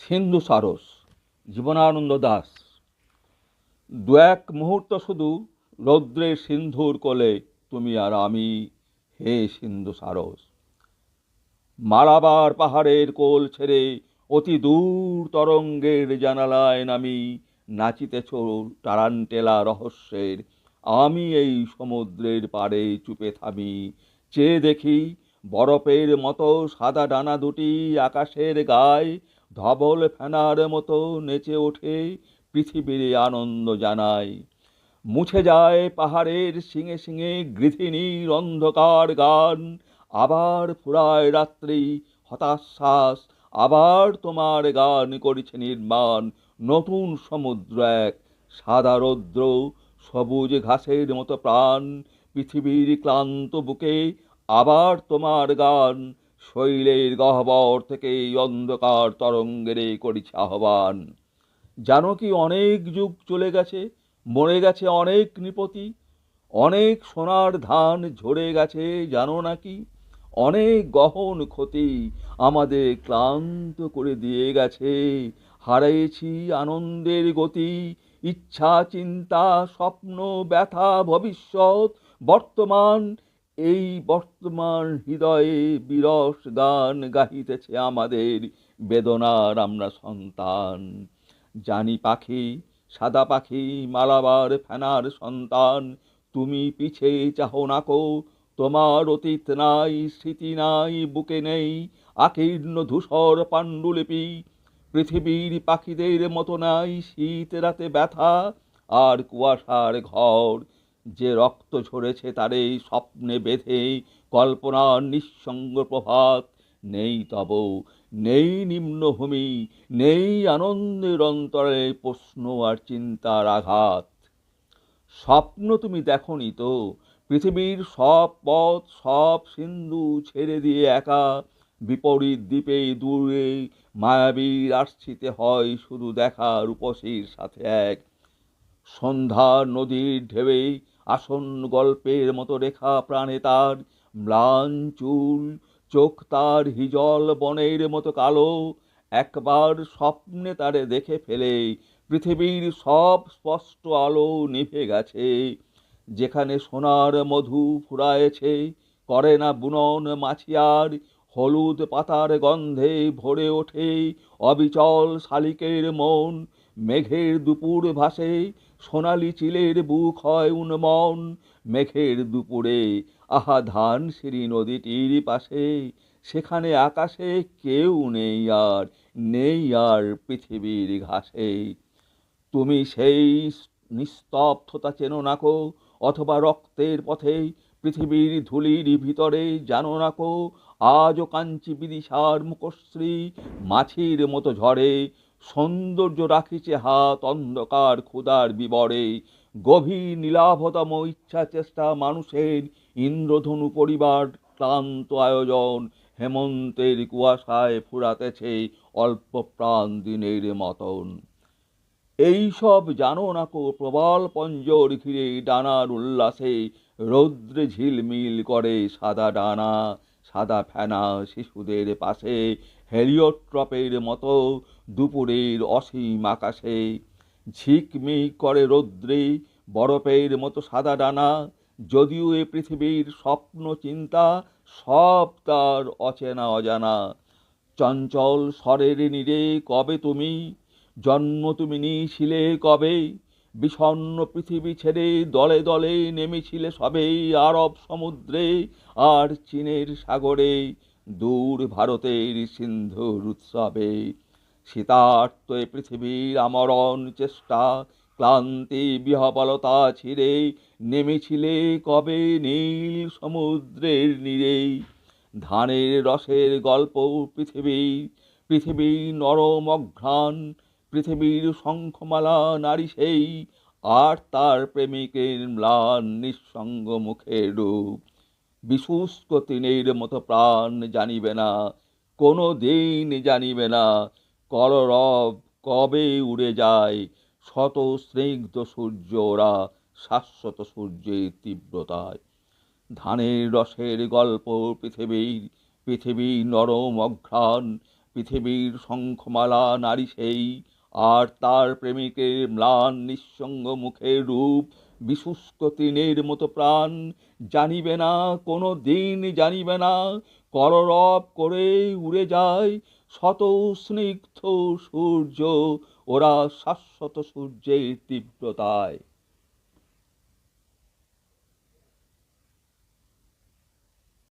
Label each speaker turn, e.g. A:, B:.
A: সিন্ধু সারস, জীবনানন্দ দাশ। দু এক মুহূর্ত শুধু রৌদ্রের সিন্ধুর কোলে তুমি আর আমি, হে সিন্ধু সারস। মালাবার পাহাড়ের কোল ছেড়ে অতি দূর তরঙ্গের জানালায় নামি নাচিতেছ টারান্টেলা রহস্যের। আমি এই সমুদ্রের পাড়ে চুপে থামি, চেয়ে দেখি বরফের মতো সাদা ডানা দুটি আকাশের গায়ে ধবল ফেনার মতো নেচে ওঠে, পৃথিবীর আনন্দ জানায়। মুছে যায় পাহাড়ের শিঙে শিঙে গৃধিণীর অন্ধকার গান, আবার ফুরায় রাত্রি হতাশ্বাস, আবার তোমার গান করেছে নির্মাণ নতুন সমুদ্র এক, সাদা রৌদ্র সবুজ ঘাসের মতো প্রাণ, পৃথিবীর ক্লান্ত বুকে আবার তোমার গান, শৈলের গহ্বর থেকে অন্ধকার তরঙ্গের করেছে আহ্বান। জানো কি অনেক যুগ চলে গেছে, মরে গেছে অনেক নৃপতি, অনেক সোনার ধান ঝরে গেছে জানো নাকি? অনেক গহন ক্ষতি আমাদের ক্লান্ত করে দিয়ে গেছে, হারিয়েছি আনন্দের গতি, ইচ্ছা চিন্তা স্বপ্ন ব্যথা ভবিষ্যৎ বর্তমান। এই বর্তমান হৃদয়ে বিরস গান গাহিতেছে আমাদের বেদনার আমরা সন্তান। জানি পাখি, সাদা পাখি, মালাবার ফেনার সন্তান, তুমি পিছে চাহো নাকো, তোমার অতীত নাই, স্মৃতি নাই, বুকে নেই আকীর্ণ ধূসর পাণ্ডুলিপি। পৃথিবীর পাখিদের মতো নাই শীত রাতে ব্যথা আর কুয়াশার ঘর, যে রক্ত ঝরেছে তারে স্বপ্নে বেঁধে কল্পনার নিঃসঙ্গ প্রভাত। নেই তব, নেই নিম্নভূমি, নেই আনন্দের অন্তরে প্রশ্ন আর চিন্তার আঘাত। স্বপ্ন তুমি দেখনি তো, পৃথিবীর সব পথ সব সিন্ধু ছেড়ে দিয়ে একা বিপরীত দ্বীপে দূরে মায়াবীর আসছিতে হয় শুধু দেখা রূপসীর সাথে এক। সন্ধ্যার নদীর ঢেউয়ে আসন্ন গল্পের মতো রেখা প্রাণে তার, ম্লান চুল, চোখ তার হিজল বনের মতো কালো। একবার স্বপ্নে তারে দেখে ফেলে পৃথিবীর সব স্পষ্ট আলো নিভে গেছে। যেখানে সোনার মধু ফুরায়েছে করে না বুনন মাছিয়ার, হলুদ পাতার গন্ধে ভরে ওঠে অবিচল শালিকের মন। মেঘের দুপুর ভাসে, সোনালি চিলের বুক হয় উন্মন। মেঘের দুপুরে আহা ধানসিঁড়ি নদীটির পাশে, সেখানে আকাশে কেউ নেই আর, নেই আর পৃথিবীর ঘাসে। তুমি সেই নিস্তব্ধতা চেনো নাকো, অথবা রক্তের পথে পৃথিবীর ধুলির ভিতরে জানো নাকো, আজও কাঞ্চি বিদিশার মুখশ্রী মাছির মতো ঝরে, সৌন্দর্য রাখিছে হাত অন্ধকার ক্ষুধার বিবরে। গভীর নীলাভতম ইচ্ছা চেষ্টা মানুষের, ইন্দ্রধনু পরিবার ক্লান্ত আয়োজন, হেমন্তের কুয়াশায় ফুরাতেছে অল্প প্রাণ দিনের মতন। এই সব জানো না কো, প্রবাল পঞ্জর ঘিরে ডানার উল্লাসে রৌদ্রে ঝিলমিল করে সাদা ডানা, সাদা ফেনা শিশুদের পাশে হেলিওট্রপের মতো দুপুরের অসীম আকাশে। ঝিকমিক করে রৌদ্রে বরফের মতো সাদা ডানা, যদিও এ পৃথিবীর স্বপ্ন চিন্তা সব তার অচেনা অজানা। চঞ্চল স্বরের নীড়ে কবে তুমি জন্ম তুমি নিয়েছিলে কবে, বিষণ্ণ পৃথিবী ছেড়ে দলে দলে নেমেছিলে সবে আরব সমুদ্রে আর চীনের সাগরে, দূর ভারতের সিন্ধুর উৎসবে। শীতার্ত এ পৃথিবীর আমরণ চেষ্টা ক্লান্তি বিহবলতা ছিঁড়ে নেমেছিলে কবে নীল সমুদ্রের নীড়ে। ধানের রসের গল্প পৃথিবী, পৃথিবীর নরম অঘ্রাণ, পৃথিবীর শঙ্খমালা নারী সেই, আর তার প্রেমিকের ম্লান নিঃসঙ্গ মুখের রূপ। বিশুষ্ক তৃণের মতো প্রাণ জানিবে না, কোনো দিন জানিবে না কলরব কবে উড়ে যায়, শত স্নিগ্ধ সূর্য ওরা শাশ্বত সূর্যের তীব্রতায়। ধানের রসের গল্প পৃথিবীর, পৃথিবীর নরম অঘ্রাণ, পৃথিবীর শঙ্খমালা নারী সেই, আর তার প্রেমিকের ম্লান নিঃসঙ্গ মুখের রূপ বিশুষ্ক তৃণের মতো প্রাণ। জানিবে না, কোনো দিন জানিবে না, কলরব করে উড়ে যায় শত স্নিগ্ধ সূর্য, ওরা শাশ্বত সূর্যের তীব্রতায়।